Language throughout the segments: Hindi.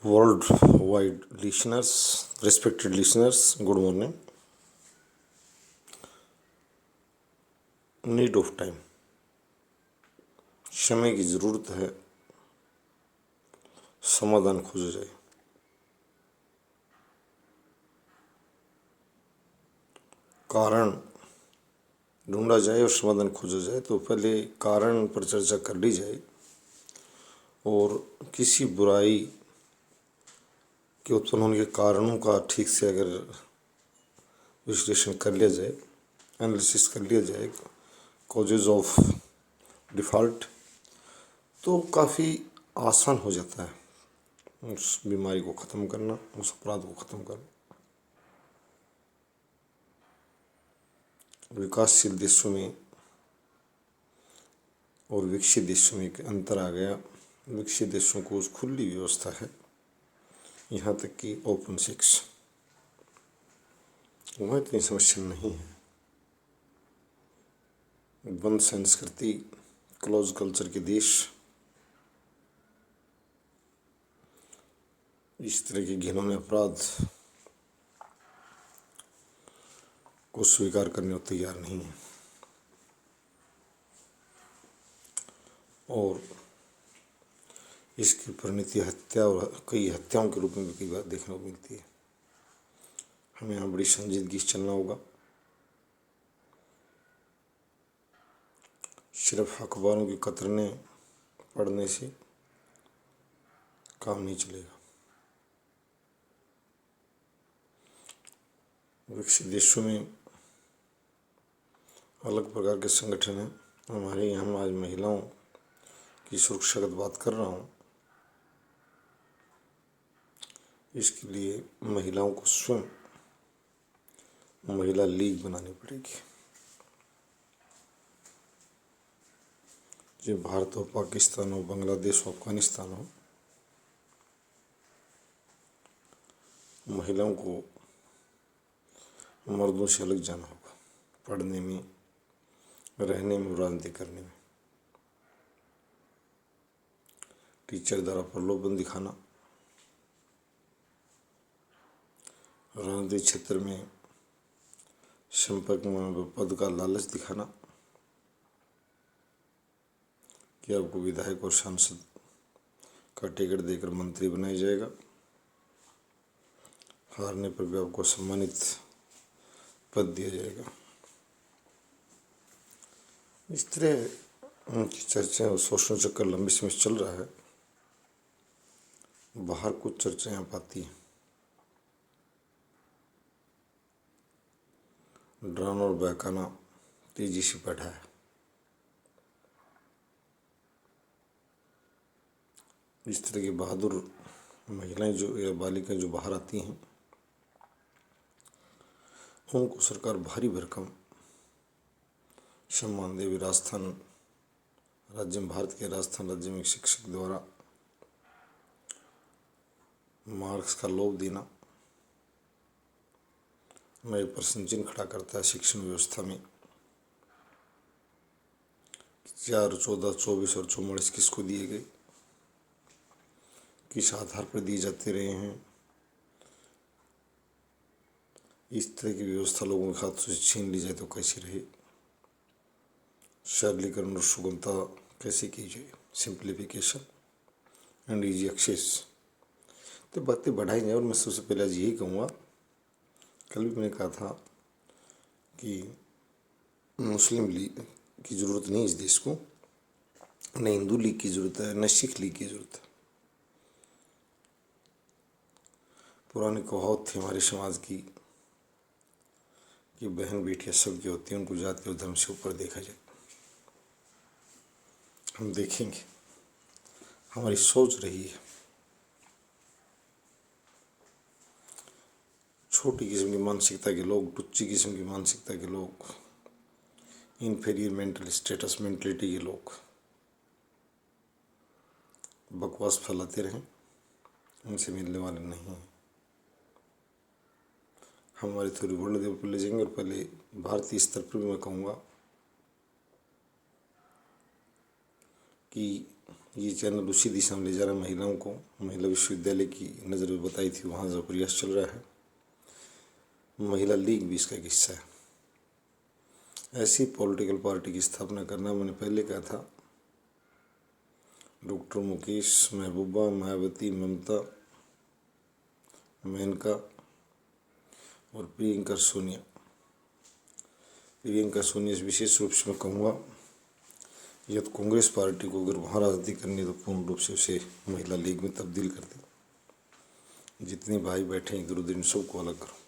Worldwide listeners, respected listeners, good morning. Need of time, समय की ज़रूरत है, समाधान खोजा जाए। कारण ढूंढा जाए और समाधान खोजा जाए, तो पहले कारण पर चर्चा कर ली जाए और किसी बुराई के उत्पन्न होने के कारणों का ठीक से अगर विश्लेषण कर लिया जाए, एनालिसिस कर लिया जाए, कॉजेज ऑफ डिफ़ॉल्ट, तो काफ़ी आसान हो जाता है उस बीमारी को ख़त्म करना, उस अपराध को ख़त्म करना। विकासशील देशों में और विकसित देशों में एक अंतर आ गया। विकसित देशों को खुली व्यवस्था है, यहाँ तक कि ओपन सेक्स, वहाँ इतनी समस्या नहीं है। बंद संस्कृति, क्लोज कल्चर के देश इस तरह के घिनौने अपराध को स्वीकार करने को तैयार नहीं है और इसकी परिणति हत्या और कई हत्याओं के रूप में भी कई बार देखने को मिलती है। हमें यहाँ बड़ी संजीदगी से चलना होगा। सिर्फ अखबारों की कतरने पढ़ने से काम नहीं चलेगा। विकसित देशों में अलग प्रकार के संगठन हैं। हमारे यहाँ आज महिलाओं की सुरक्षागत बात कर रहा हूँ, इसके लिए महिलाओं को स्वयं महिला लीग बनानी पड़ेगी। जो भारत हो, पाकिस्तान हो, बांग्लादेश हो, अफगानिस्तान हो, महिलाओं को मर्दों से अलग जाना होगा, पढ़ने में, रहने में, राजनीति करने में। टीचर द्वारा प्रलोभन दिखाना, राजनीतिक क्षेत्र में संपर्क में पद का लालच दिखाना कि आपको विधायक और सांसद का टिकट देकर मंत्री बनाया जाएगा, हारने पर भी आपको सम्मानित पद दिया जाएगा। इस तरह की चर्चाएं और शोषण चक्कर लंबे समय से चल रहा है। बाहर कुछ चर्चाएं आप आती हैं, डराना और बहकाना तेजी से बढ़ा है। इस तरह की बहादुर महिलाएं जो या बालिकाएं जो बाहर आती हैं, उनको सरकार भारी भरकम सम्मान देवी। राजस्थान राज्य में, भारत के राजस्थान राज्य में एक शिक्षक द्वारा मार्क्स का लोभ देना नए प्रश्न चिन्ह खड़ा करता है शिक्षण व्यवस्था में। 4, 14, 24 और 44 किसको दिए गए, किस आधार पर दिए जाते रहे हैं, इस तरह की व्यवस्था लोगों के हाथ से छीन ली जाए तो कैसी रहे। सरलीकरण और सुगमता कैसे की जाए, सिंप्लीफिकेशन एंड इजी एक्सेस, तो बातें बढ़ाई जाए। और मैं सबसे पहले आज यही कहूँगा, कल भी मैंने कहा था कि मुस्लिम लीग की ज़रूरत नहीं इस देश को, न हिंदू लीग की ज़रूरत है, न सिख लीग की ज़रूरत है। पुरानी कहावत थी हमारे समाज की कि बहन बेटियाँ सबकी होती हैं, उनको जाति और धर्म से ऊपर देखा जाए। हम देखेंगे, हमारी सोच रही है। छोटी किस्म की मानसिकता के लोग, टुच्ची किस्म की मानसिकता के लोग, इन्फीरियर मेंटल स्टेटस मेंटलिटी के लोग बकवास फैलाते रहें, उनसे मिलने वाले नहीं हैं। हमारी थोड़ी वर्ल्ड लेवल पर ले जाएंगे। और पहले भारतीय स्तर पर भी मैं कहूँगा कि ये चैनल उसी दिशा में ले जा रहा है महिलाओं को। महिला विश्वविद्यालय की नज़र में बताई थी, वहाँ जो प्रयास चल रहा है, महिला लीग भी इसका एक हिस्सा है। ऐसी पॉलिटिकल पार्टी की स्थापना करना, मैंने पहले कहा था, डॉक्टर मुकेश, महबूबा, मायावती, ममता, मेनका और प्रियंका सोनिया। प्रियंका सोनिया विशेष रूप से मैं कहूँगा, यह तो कांग्रेस पार्टी को अगर वहाँ राजनीति करनी तो पूर्ण रूप से उसे महिला लीग में तब्दील कर दे। जितने भाई बैठे इधर उधर इन सबको अलग करो।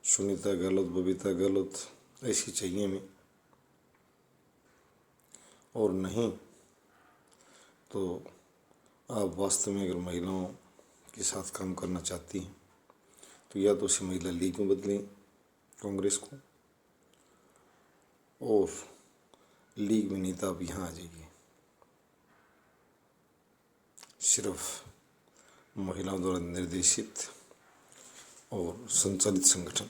सुनीता गहलोत, बबीता गहलोत ऐसी चाहिए हमें, और नहीं तो आप वास्तव में अगर महिलाओं के साथ काम करना चाहती हैं तो या तो उसे महिला लीग में बदलें कांग्रेस को, और लीग में नेता अब यहाँ आ जाइए। सिर्फ महिलाओं द्वारा निर्देशित और संचालित संगठन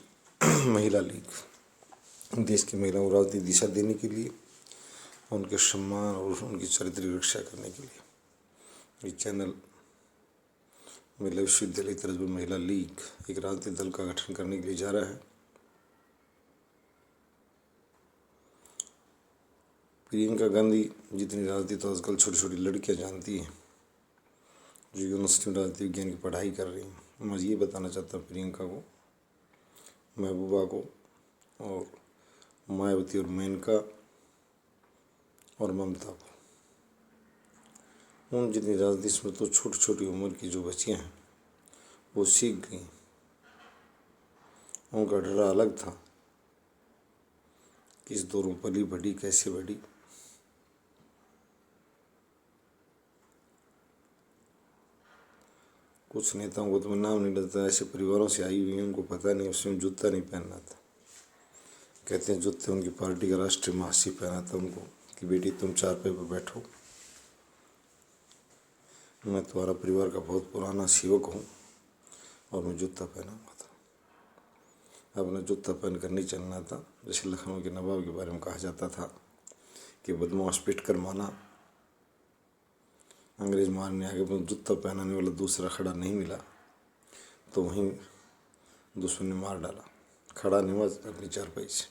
महिला लीग देश की महिलाओं को राजनीतिक दिशा देने के लिए, उनके सम्मान और उनकी चारित्रिक रक्षा करने के लिए ये चैनल महिला विश्वविद्यालय की तरफ महिला लीग एक राजनीतिक दल का गठन करने के लिए जा रहा है। प्रियंका गांधी जितनी राजनीति तो आजकल छोटी छोटी लड़कियां जानती हैं जो यूनिवर्सिटी में राजनीति विज्ञान की पढ़ाई कर रही हैं। मैं ये बताना चाहता हूँ प्रियंका को, महबूबा को और मायावती और मेनका और ममता को, उन जितनी राजनीति में तो छोटी छोटी उम्र की जो बच्चियाँ हैं वो सीख गई। उनका डरा अलग था कि इस दौर में पली बढ़ी कैसे बढ़ी। कुछ नेताओं को तो मैं नाम नहीं लेता, ऐसे परिवारों से आई हुई हैं, उनको पता नहीं उसमें जूता नहीं पहनना था। कहते हैं जूते उनकी पार्टी का राष्ट्रीय महासचिव पहना था उनको कि बेटी तुम चारपाई पर बैठो। मैं तुम्हारा परिवार का बहुत पुराना सेवक हूँ और मैं जूता पहना हुआ था। अब मैं जूता पहन कर नहीं चलना था। जैसे लखनऊ के नवाब के बारे में कहा जाता था कि बदमाश पिट कर माना, अंग्रेज मारने आगे पर जूता पहनाने वाला दूसरा खड़ा नहीं मिला तो वहीं दुश्मन ने मार डाला, खड़ा नहीं हुआ अपनी चारपाई से।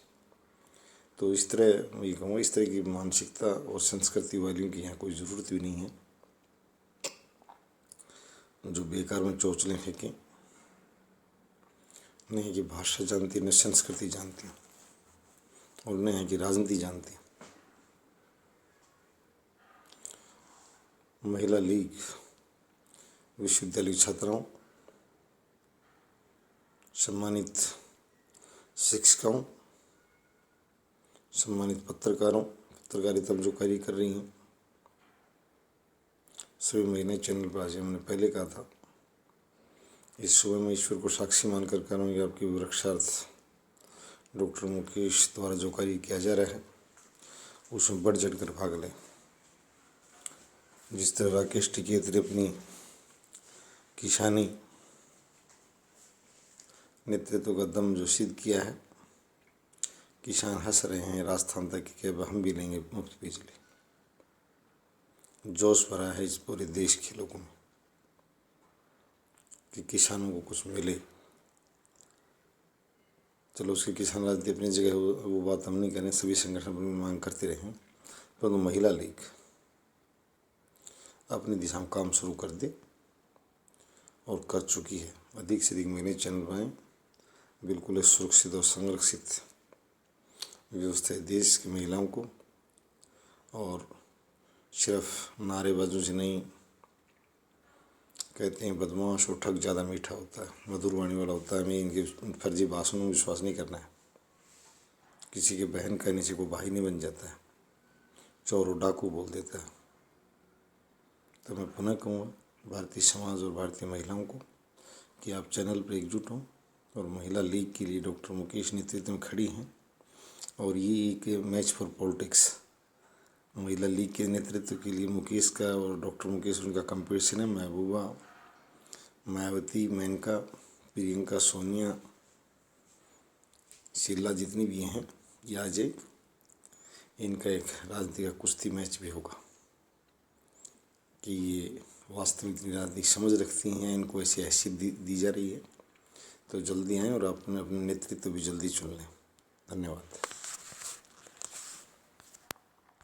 तो इस तरह मैं कहूँगा, इस तरह की मानसिकता और संस्कृति वालियों की यहाँ कोई ज़रूरत भी नहीं है जो बेकार में चोचलें फेंकें। नहीं कि भाषा जानती, न संस्कृति जानती और न है कि राजनीति जानती। महिला लीग विश्वविद्यालय छात्राओं, सम्मानित शिक्षकों, सम्मानित पत्रकारों, पत्रकारिता में जो कार्य कर रही हैं, सभी महिलाएं चैनल पर आज हमने पहले कहा था, इस सुबह में ईश्वर को साक्षी मानकर कह रहा हूँ कि आपकी वृक्षार्थ डॉक्टर मुकेश द्वारा जो कार्य किया जा रहा है उसमें बढ़ चढ़ कर भाग लें। जिस तरह राकेश टिकैत ने अपनी किसानी नेतृत्व का दम जो सिद्ध किया है, किसान हंस रहे हैं राजस्थान तक कि अब हम भी लेंगे मुफ्त बिजली। जोश भरा है इस पूरे देश के लोगों में कि किसानों को कुछ मिले। चलो उसके किसान राजनीति अपनी जगह वो बात हम नहीं करें, सभी संगठन अपनी मांग करते रहे, परंतु महिला लीग अपनी दिशा में काम शुरू कर दे और कर चुकी है। अधिक से अधिक महिलाएं चैनल बनाएं। बिल्कुल सुरक्षित और संरक्षित व्यवस्था है देश की महिलाओं को, और सिर्फ नारेबाजों से नहीं। कहते हैं बदमाश और ठग ज़्यादा मीठा होता है, मधुर वाणी वाला होता है। हमें इनके फर्जी भाषणों में विश्वास नहीं करना है। किसी के बहन कहने से कोई भाई नहीं बन जाता है, चोर और डाकू बोल देता है। तो मैं पुनः कहूँगा भारतीय समाज और भारतीय महिलाओं को कि आप चैनल पर एकजुट हों और महिला लीग के लिए डॉक्टर मुकेश नेतृत्व में खड़ी हैं। और ये एक मैच फॉर पॉलिटिक्स, महिला लीग के नेतृत्व के लिए मुकेश का और डॉक्टर मुकेश उनका कंपटीशन है। महबूबा, मायावती, मेनका, प्रियंका, सोनिया, शीला जितनी भी हैं ये आ जाए। इनका एक राजनीति का कुश्ती मैच भी होगा कि ये वास्तविक राजनीतिक समझ रखती हैं, इनको ऐसी हैसियत दी जा रही है। तो जल्दी आएँ और अपने अपने नेतृत्व भी जल्दी चुन लें। धन्यवाद।